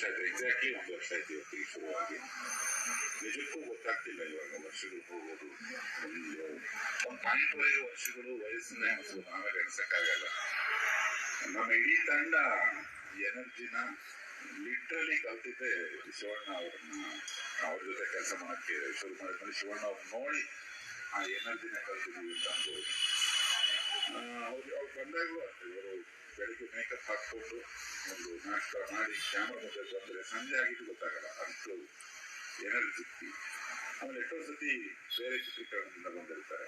ವರ್ಷ ಆಯ್ತು, ಎಕ್ಸಾಕ್ಟ್ಲಿ 1 ವರ್ಷ ಆಯ್ತು ಇವತ್ತಿಗೆ ಶುರುವಾಗಿ. ನಿಜಕ್ಕೂ ಗೊತ್ತಾಗ್ತಿಲ್ಲ ಇವಾಗ ವರ್ಷಗಳು ಹೋಗೋದು. ಒಂದು ಪಾಯಿಂಟ್ವರೆಗೆ ವರ್ಷಗಳು ವಯಸ್ಸನ್ನ ಎಣಿಸೋದು, ಆಮೇಲೆ ಎಣಿಸಕ್ಕಾಗಲ್ಲ. ನಮ್ಮ ಇಡೀ ತಂಡ ಎನರ್ಜಿನ ಲಿಟ್ರಲಿ ಕಲ್ತಿದ್ದೆ ಶಿವಣ್ಣ ಅವ್ರ ಜೊತೆ ಕೆಲಸ ಮಾಡಕ್ಕೆ ಶುರು ಮಾಡಿದ್ಮೇಲೆ ಶಿವಣ್ಣ ಅವ್ರು ನೋಡಿ ಆ ಎನರ್ಜಿನ ಕಲ್ತಿದ್ದೀವಿ ಅಂತ ಅನ್ಬೋದು. ಅವ್ರು ಬಂದಾಗಲೂ ಅಷ್ಟೇ, ಇವರು ಬೆಳಿಗ್ಗೆ ಮೇಕಪ್ ಹಾಕ್ಕೊಂಡು ಒಂದು ನಾಷ್ಟ ಮಾಡಿ ಕ್ಯಾಮ್ರಾ ಮುಂದೆ ಬಂದರೆ ಸಂಜೆ ಆಗಿದ್ದು ಗೊತ್ತಾಗಲ್ಲ, ಅಷ್ಟು ಎನರ್ಜಿ. ಆಮೇಲೆ ಎಷ್ಟೋ ಸತಿ ಬೇರೆ ಚಿತ್ರೀಕರಣದಿಂದ ಬಂದಿರ್ತಾರೆ.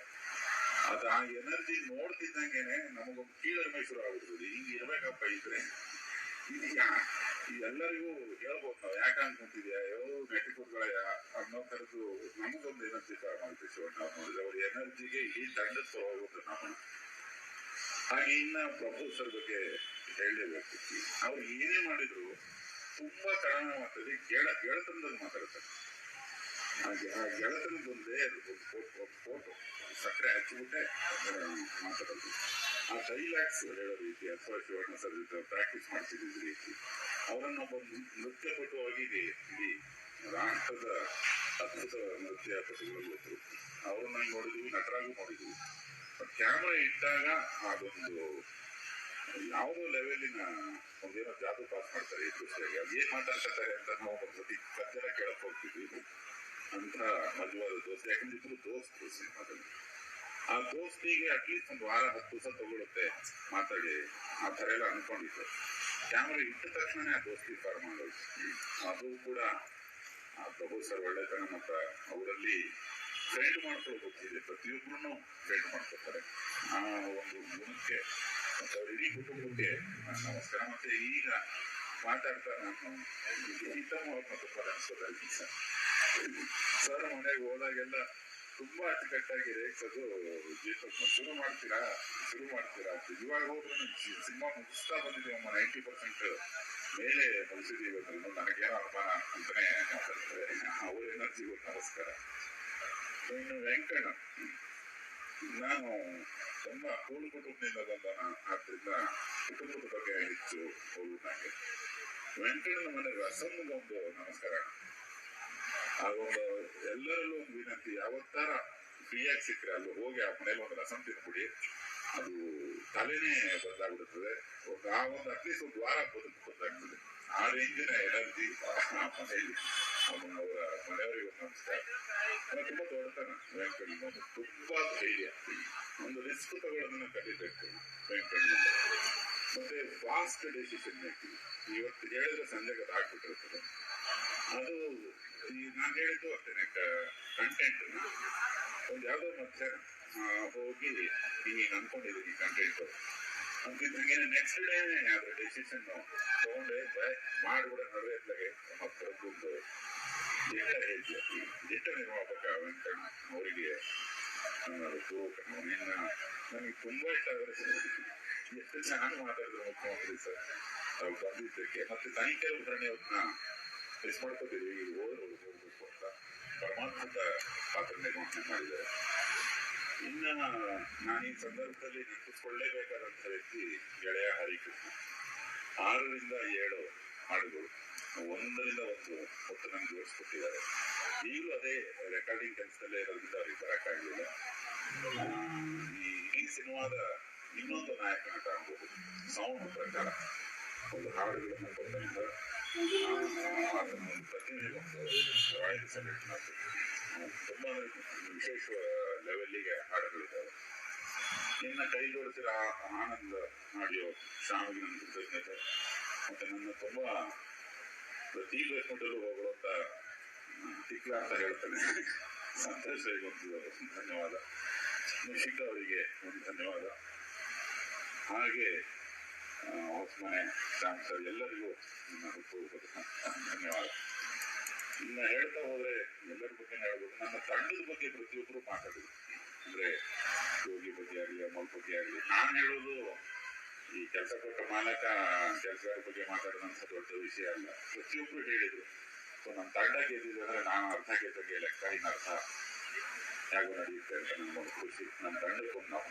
ಅದು ಆ ಎನರ್ಜಿ ನೋಡ್ತಿದ್ದಂಗೆನೆ ನಮಗೊಂದು ಕೀಳರಿಮೆ ಶುರು ಆಗ್ಬಿಡ್ತದೆ. ಹಿಂಗೆ ಇರ್ಬೇಕಪ್ಪ ಇದ್ರೆ ಎಲ್ಲರಿಗೂ ಹೇಳ್ಬೋದು ನಾವು, ಯಾಕೆ ಅನ್ಕೊಂತಿದ್ಯಾ ಅಯ್ಯೋ ನೆಟ್ಟಿಕೊಡ್ಗಳ ಅನ್ನೋ ಥರದ್ದು ನಮಗೊಂದು ಎನರ್ಜಿ ತರ ಮಾಡುತ್ತೆ ಶಿವಣ್ಣ ಅವ್ರು ನೋಡಿದ್ರೆ. ಅವ್ರ ಎನರ್ಜಿಗೆ ಈ ತಂಡದ ಹೋಗುತ್ತೆ ನಮ್ಮ. ಹಾಗೆ ಇನ್ನ ಪ್ರಭು ಸರ್ ಬಗ್ಗೆ ಹೇಳಲೇಬೇಕು. ಅವ್ರು ಏನೇ ಮಾಡಿದ್ರು ತುಂಬಾ ಕಡಿಮೆ ಮಾತಾಡಿ ಗೆಳತನದಲ್ಲಿ ಮಾತಾಡ್ತಾರೆ. ಹಾಗೆ ಆ ಗೆಳತನದೊಂದೇ ಫೋಟೋ ಸಕ್ಕರೆ ಹಚ್ಚಿಬಿಟ್ಟೆ ಮಾತಾಡೋದು. ಆ ಡೈಲಾಗ್ಸ್ ಹೇಳೋ ರೀತಿ ಅಥವಾ ಶಿವಣ್ಣ ಸರ್ ಜೊತೆ ಪ್ರಾಕ್ಟೀಸ್ ಮಾಡ್ತಿದ್ದ ರೀತಿ, ಅವರನ್ನೊಬ್ಬ ನೃತ್ಯ ಪಟುವಾಗಿ ಇಡೀ ರಾಷ್ಟ್ರದ ಅದ್ಭುತ ನೃತ್ಯ ಪಟುಗಳಲ್ಲಿ ಒಬ್ಬರು. ಅವ್ರನ್ನ ನೋಡಿದ್ವಿ, ನಟರಾಗೂ ನೋಡಿದ್ವಿ. ಕ್ಯಾಮ್ರಾ ಇಟ್ಟಾಗ ಅದೊಂದು ಯಾವುದೋ ಲೆವೆಲಿನ ಒಂದೇನೋ ಜಾದು ಪಾಸ್ ಮಾಡ್ತಾರೆ ಈ ದೃಶ್ಯಾಗಿ. ಅದೇನ್ ಮಾತಾಡ್ತಾರೆ ಅಂತ ನಾವು ಒಂದ್ಸತಿ ಕಜ್ಜರ ಕೇಳಕ್ ಹೋಗ್ತಿದ್ವಿ ಅಂತ ಮಜವಾದ ದೋಸ್ತಿ. ಯಾಕಂದ್ರೆ ಇಬ್ರು ದೋಸ್ತು ಸಿನಿಮಾದಲ್ಲಿ. ಆ ದೋಸ್ತಿಗೆ ಅಟ್ಲೀಸ್ಟ್ 1 ವಾರ 10 ದಿವಸ ತಗೊಳುತ್ತೆ ಮಾತಾಡಿ, ಆ ಥರ ಎಲ್ಲ ಅನ್ಕೊಂಡಿತ್ತು. ಕ್ಯಾಮ್ರಾ ಇಟ್ಟ ತಕ್ಷಣ ಆ ದೋಸ್ತಿ ಫಾರ್ಮ್ ಮಾಡೋದು. ಅದು ಕೂಡ ಆ ಪ್ರಭು ಸರ್ ಒಳ್ಳೆತನ ಮತ್ತು ಅವರಲ್ಲಿ ಫ್ರೆಂಡ್ ಮಾಡ್ಕೊಳ್ಳೋ ಗೊತ್ತಿದೆ. ಪ್ರತಿಯೊಬ್ಬರೂ ಫ್ರೆಂಡ್ ಮಾಡ್ಕೊತಾರೆ. ಆ ಒಂದು ಗುಣಕ್ಕೆ ಮತ್ತು ಅವ್ರ ಇಡೀ ಕುಟುಂಬಕ್ಕೆ ನಮಸ್ಕಾರ. ಮತ್ತೆ ಈಗ ಮಾತಾಡ್ತಾ ನಾನು ಗೀತಾ ಮೂಲಕ ತುಂಬಾ ಅನ್ಸೋದಾಗಿ ಸರ್ ಮನೆಗೆ ಹೋದಾಗೆಲ್ಲ ತುಂಬಾ ಅಚ್ಚುಕಟ್ಟಾಗಿ ರೇಖಿಸೋದು. ಶುರು ಮಾಡ್ತೀರಾ ಅಂತ. ಇವಾಗ ಹೋದ್ರು ಸಿನಿಮಾ ಮುಗಿಸ್ತಾ ಬಂದಿದ್ದೀವಿ, 90% ಮೇಲೆ ಮುಗಿಸಿದೀವಿ ಅನ್ನೋದು ನನಗೇನೋ ಅನುಮಾನ ಅಂತಾನೆ ಮಾತಾಡ್ತಾರೆ. ಅವ್ರ ಎನರ್ಜಿಗೂ ನಮಸ್ಕಾರ. ಇನ್ನು ವೆಂಕಣ್ಣ, ನಾನು ತುಂಬಾ ಕೂಡು ಕುಟುಂಬದಿಂದ ಬಂದನ, ಆದ್ರಿಂದ ಕುಟುಂಬದ ಬಗ್ಗೆ ಹೆಚ್ಚು ಹೋಗುದು ನನಗೆ. ವೆಂಕಣ್ಣನ ಮನೆ ರಸಮ್ಗೊಂದು ನಮಸ್ಕಾರ. ಆಗೊಂದು ಎಲ್ಲರಲ್ಲೂ ಒಂದು ವಿನಂತಿ, ಯಾವತ್ತಾರ ಫ್ರೀಯಾಗಿ ಸಿಕ್ಕರೆ ಅಲ್ಲಿ ಹೋಗಿ ಆ ಮನೇಲಿ ಒಂದು ರಸಂ ತಿನ್ಬಿಡಿ. ಅದು ತಲೆನೇ ಬದಲಾಗ್ಬಿಡುತ್ತದೆ. ಆ ಒಂದು ಅಟ್ಲೀಸ್ಟ್ 1 ವಾರ ಬದುಕಬೇಕಾಗ್ತದೆ. ಆ ರೇಂಜಿನ ಎನರ್ಜಿ ಆ ಮನೆಯಲ್ಲಿ. ಅವರ ಮನೆಯವರಿಗೆ ಒಂದು ನಮಸ್ಕಾರ. ತುಂಬಾ ದೊಡ್ಡತನ ವೆಂಕಣ್ಣ, ತುಂಬಾ ಧೈರ್ಯ, ಒಂದು ರಿಸ್ಕ್ ತಗೊಳ್ಳೋದನ್ನ ಕಲಿಬೇಕು ವೆಂಕಣ್ಣ. ಮತ್ತೆ ಫಾಸ್ಟ್ ಡೆಸಿಷನ್ ಮೇಕಿಂಗ್. ಇವತ್ತು ಹೇಳಿದ್ರೆ ಸಂಜೆಗೆ ಆಗ್ಬಿಟ್ಟಿರ್ತದೆ. ಅದು ನಾನು ಹೇಳಿದ್ದು ಅಷ್ಟೇನೆ, ಕಂಟೆಂಟ್ ಒಂದು ಯಾವ್ದೋ ಮಧ್ಯಾಹ್ನ ಹೋಗಿ ಹಿಂಗೆ ಅನ್ಕೊಂಡಿದ್ದೀನಿ ಕಂಟೆಂಟ್ ಅಂತಿದ್ದಂಗೆ ನೆಕ್ಸ್ಟ್ ಡೇನೆ ಅದ್ರ ಡೆಸಿಷನ್ ತಗೊಂಡೆ ಮಾಡ್ಬಿಡ ನಡುವೆ ಮಕ್ಕಳದ್ದು ದಿಟ್ಟ ನಿರ್ಮಾಪಕ ವೆಂಕಣ್ಣ ಅವರಿಗೆ ನನಗೆ ತುಂಬಾ ಇಷ್ಟ ಆದ್ರೆ ಎಷ್ಟು ಚೆನ್ನಾಗಿ ಮಾತಾಡಿದ್ರು ಮುಖ್ಯಮಂತ್ರಿ ಸರ್ ಅವ್ರು ಬಂದಿದ್ದಕ್ಕೆ. ಮತ್ತೆ ತನಿಖೆ ಉದಾಹರಣೆ ಅವ್ರನ್ನ ಮಿಸ್ ಮಾಡ್ಕೋತೀವಿ. ಈಗ ಹೋಗ್ಬೇಕು ಅಂತ ಪರಮಾತ್ಮದ ಪಾತ್ರ ನಿರ್ವಹಣೆ ಮಾಡಿದ್ದಾರೆ. ಇನ್ನ ನಾನು ಈ ಸಂದರ್ಭದಲ್ಲಿ ನೆನಪಿಸ್ಕೊಳ್ಳೇಬೇಕಾದಂತ ವ್ಯಕ್ತಿ ಗೆಳೆಯ ಹರಿಕೃಷ್ಣ. 6ರಿಂದ 7 ಹಾಡುಗಳು, 1ರಿಂದ 1 ಹೊತ್ತು ನಂಗೆ ಜೋಡಿಸ್ಕೊಟ್ಟಿದ್ದಾರೆ. ಈಗಲೂ ಅದೇ ರೆಕಾರ್ಡಿಂಗ್ ಕೆಲಸದಲ್ಲೇ ಇರೋದ್ರಿಂದ ಅವ್ರಿಗೆ ಬರಕ್ಕಾಗಲಿಲ್ಲ. ಈ ಸಿನಿಮಾದ ಇನ್ನೊಂದು ನಾಯಕ ನಟ ಅನ್ಬೋದು. ಸೌಂಡ್ ಪ್ರಕಾರ ಒಂದು ಹಾಡುಗಳನ್ನು ಕೊಟ್ಟಂತ ಅದನ್ನು ಪ್ರತಿನಿಧಿಗೊಂದು ರಾಯಲ್ ಸೆಲೆಕ್ಟ್ ಮಾಡ್ತೀವಿ. ತುಂಬಾ ವಿಶೇಷ ಲೆವೆಲ್ಲಿಗೆ ಹಾಡುಗಳಿದ್ದಾವೆ. ಇನ್ನು ಕೈ ಜೋಡಿಸಿರೋ ಆನಂದ್ ಆಡಿಯೋ ಶ್ಯಾಮಿಗೆ ನನ್ನ ಕೃತಜ್ಞತೆ. ಮತ್ತೆ ನನ್ನ ತುಂಬಾ ಪ್ರತಿ ಬೇಸ್ಮಟ್ಟಲ್ಲೂ ಹೋಗುವಂತ ತಿಕ್ಲ ಅಂತ ಹೇಳ್ತಾನೆ ಸಂತೋಷ, ಒಂದು ಧನ್ಯವಾದ. ನಿಶಿಕ ಅವರಿಗೆ ಒಂದು ಧನ್ಯವಾದ. ಹಾಗೆ ಹೊಸಮನೆ ಶ್ಯಾಮ್ ಸರ್, ಎಲ್ಲರಿಗೂ ನನ್ನ ಹುಟ್ಟುಹಬ್ಬದ ಧನ್ಯವಾದ. ಇನ್ನ ಹೇಳ್ತಾ ಹೋದ್ರೆ ಎಲ್ಲರ ಬಗ್ಗೆ ಹೇಳ್ಬೋದು. ನನ್ನ ತಂಡದ ಬಗ್ಗೆ ಪ್ರತಿಯೊಬ್ಬರು ಮಾತಾಡಿದ್ರು. ಅಂದ್ರೆ ಯೋಗಿ ಬಗ್ಗೆ ಆಗಲಿ, ಅಮಲ್ ಬಗ್ಗೆ ಆಗಲಿ. ನಾನು ಹೇಳೋದು ಈ ಕೆಲಸ ಕೊಟ್ಟ ಮಾಲಕ ಕೆಲಸಗಾರ ಬಗ್ಗೆ ಮಾತಾಡೋದಂತ ದೊಡ್ಡ ವಿಷಯ ಅಲ್ಲ. ಪ್ರತಿಯೊಬ್ರು ಹೇಳಿದ್ರು. ಸೊ ನಮ್ಮ ತಂಡ ಗೆದ್ದಿದೆ ಅಂದ್ರೆ ನಾನು ಅರ್ಧ ಗೆದ್ದಂಗೆ ಲೆಕ್ಕ, ಇನ್ನು ಅರ್ಧ ಹೇಗೋ ನಡೆಯುತ್ತೆ ಅಂತ ನನ್ಗೊಂದು ಖುಷಿ. ನನ್ನ ತಂಡಕ್ಕೊಂದು ನಾವು